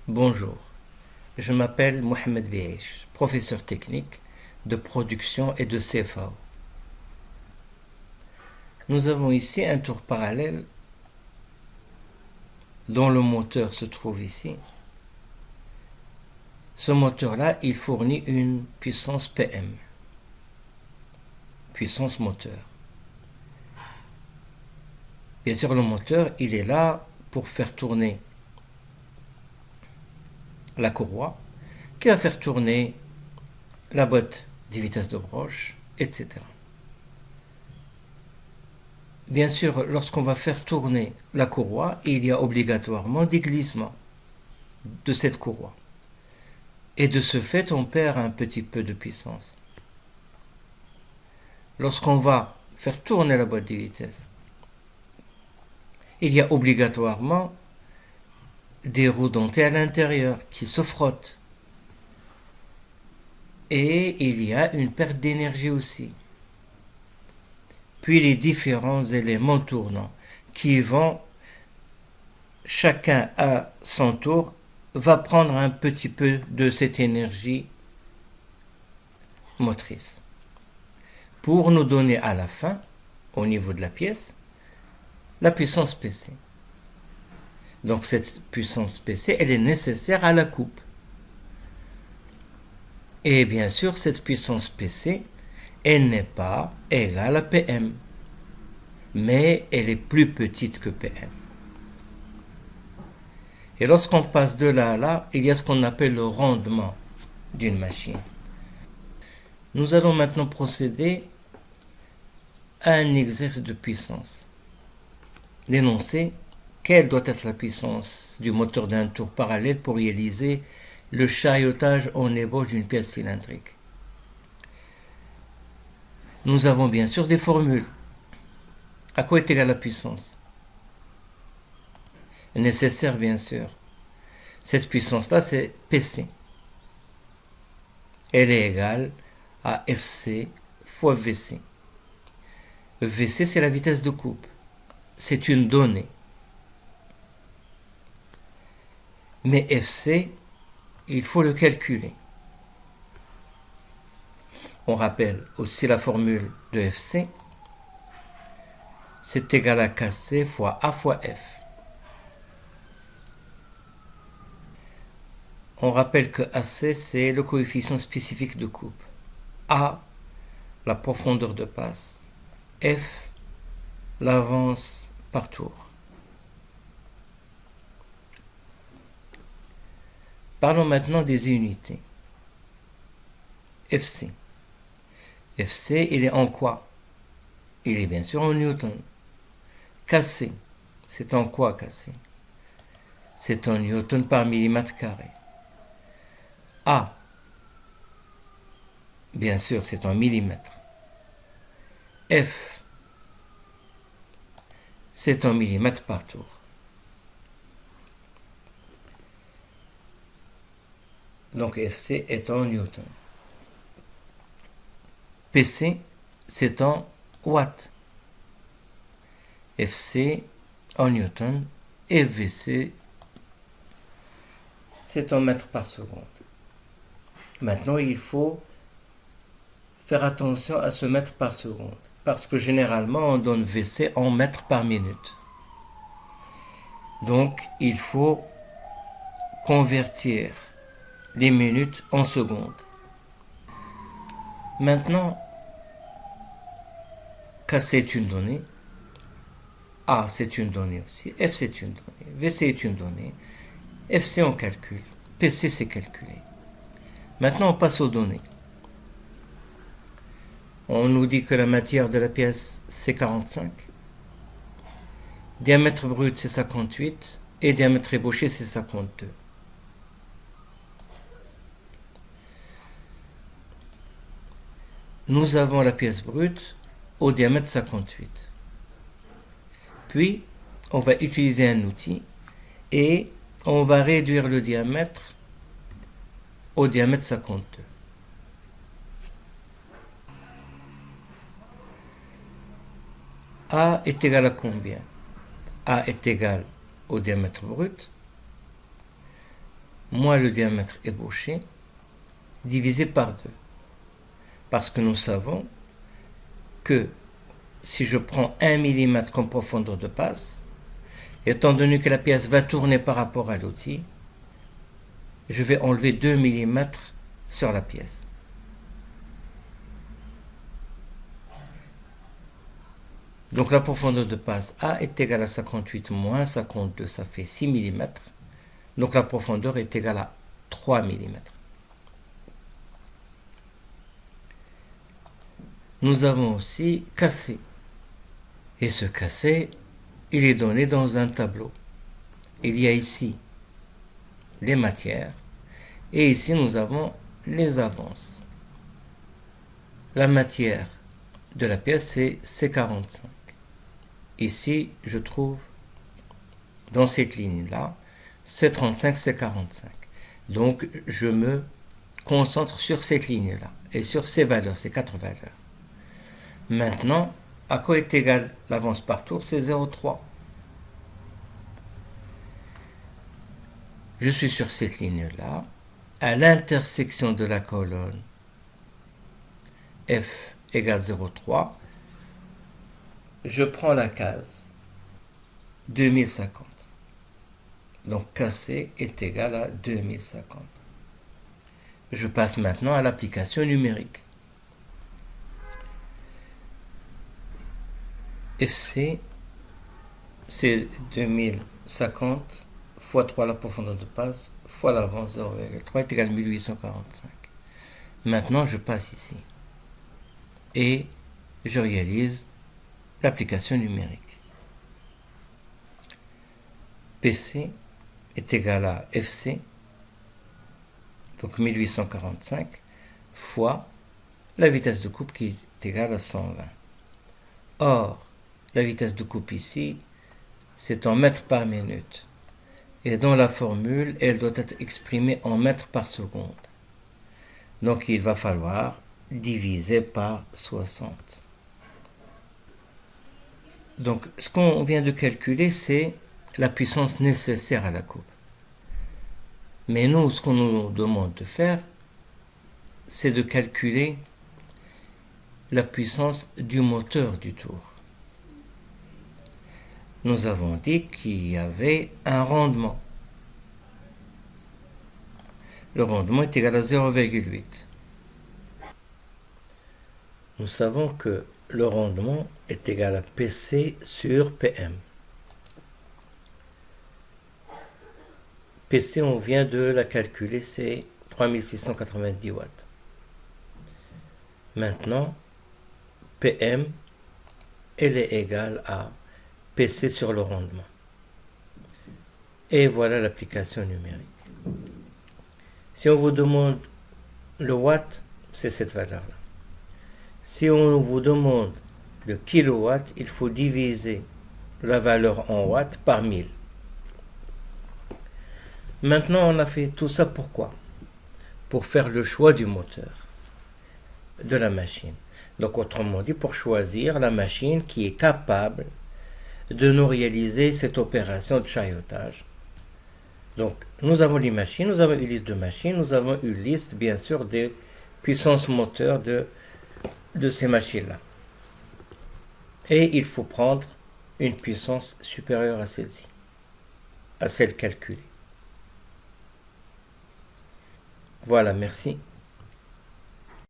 Bonjour, je m'appelle Mohamed Biaïch, professeur technique de production et de CFAO. Nous avons ici un tour parallèle dont le moteur se trouve ici. Ce moteur-là, il fournit une puissance PM, puissance moteur. Bien sûr, le moteur, il est là pour faire tourner la courroie, qui va faire tourner la boîte des vitesses de broche, etc. Bien sûr, lorsqu'on va faire tourner la courroie, il y a obligatoirement des glissements de cette courroie. Et de ce fait, on perd un petit peu de puissance. Lorsqu'on va faire tourner la boîte des vitesses, il y a obligatoirement des roues dentées à l'intérieur qui se frottent. Et il y a une perte d'énergie aussi. Puis les différents éléments tournants qui vont, chacun à son tour, va prendre un petit peu de cette énergie motrice pour nous donner à la fin, au niveau de la pièce, la puissance PC. Donc cette puissance PC, elle est nécessaire à la coupe. Et bien sûr, cette puissance PC, elle n'est pas égale à PM, mais elle est plus petite que PM. Et lorsqu'on passe de là à là, il y a ce qu'on appelle le rendement d'une machine. Nous allons maintenant procéder à un exercice de puissance. D'énoncer quelle doit être la puissance du moteur d'un tour parallèle pour réaliser le chahutage en ébauche d'une pièce cylindrique. Nous avons bien sûr des formules. À quoi est égale la puissance? Nécessaire, bien sûr. Cette puissance-là, c'est PC. Elle est égale à FC fois VC. VC, c'est la vitesse de coupe. C'est une donnée. Mais FC, il faut le calculer. On rappelle aussi la formule de FC. C'est égal à KC fois A fois F. On rappelle que AC, c'est le coefficient spécifique de coupe. A, la profondeur de passe. F, l'avance par tour. Parlons maintenant des unités. FC. FC, il est en quoi? Il est bien sûr en newton. KC, c'est en quoi KC? C'est en newton par millimètre carré. A, bien sûr, c'est en millimètres. F, c'est en millimètres par tour. Donc FC est en newton. PC, c'est en watts. FC en newton et VC, c'est en mètres par seconde. Maintenant, il faut faire attention à ce mètre par seconde, parce que généralement, on donne VC en mètres par minute. Donc, il faut convertir les minutes en secondes. Maintenant, K c'est une donnée, A c'est une donnée aussi, F c'est une donnée, VC est une donnée, FC on calcule, PC c'est calculé. Maintenant on passe aux données. On nous dit que la matière de la pièce c'est 45, diamètre brut c'est 58 et diamètre ébauché c'est 52. Nous avons la pièce brute au diamètre 58. Puis, on va utiliser un outil et on va réduire le diamètre au diamètre 52. A est égal à combien? A est égal au diamètre brut moins le diamètre ébauché, divisé par 2. Parce que nous savons que si je prends 1 mm comme profondeur de passe, étant donné que la pièce va tourner par rapport à l'outil, je vais enlever 2 mm sur la pièce. Donc la profondeur de passe A est égale à 58 moins 52, ça fait 6 mm. Donc la profondeur est égale à 3 mm. Nous avons aussi cassé. Et ce cassé, il est donné dans un tableau. Il y a ici les matières et ici nous avons les avances. La matière de la pièce c'est C45. Ici, je trouve dans cette ligne-là C35, C45. Donc, je me concentre sur cette ligne-là et sur ces valeurs, ces 4 valeurs. Maintenant, à quoi est égal l'avance par tour? C'est 0,3. Je suis sur cette ligne-là, à l'intersection de la colonne F égale 0,3, je prends la case 2050. Donc KC est égal à 2050. Je passe maintenant à l'application numérique. FC, c'est 2050 fois 3 la profondeur de passe fois l'avance 0,3 est égal à 1845. Maintenant, je passe ici et je réalise l'application numérique. PC est égal à FC, donc 1845, fois la vitesse de coupe qui est égale à 120. Or, la vitesse de coupe ici, c'est en mètres par minute. Et dans la formule, elle doit être exprimée en mètres par seconde. Donc, il va falloir diviser par 60. Donc, ce qu'on vient de calculer, c'est la puissance nécessaire à la coupe. Mais nous, ce qu'on nous demande de faire, c'est de calculer la puissance du moteur du tour. Nous avons dit qu'il y avait un rendement. Le rendement est égal à 0,8. Nous savons que le rendement est égal à PC sur PM. PC, on vient de la calculer, c'est 3690 watts. Maintenant, PM, elle est égale à PC sur le rendement. Et voilà l'application numérique. Si on vous demande le watt, c'est cette valeur-là. Si on vous demande le kilowatt, il faut diviser la valeur en watts par 1000. Maintenant, on a fait tout ça pourquoi? Pour faire le choix du moteur de la machine. Donc, autrement dit, pour choisir la machine qui est capable de nous réaliser cette opération de chaillotage. Donc, nous avons les machines, nous avons une liste de machines, nous avons une liste, bien sûr, des puissances moteurs de ces machines-là. Et il faut prendre une puissance supérieure à celle-ci, à celle calculée. Voilà, merci.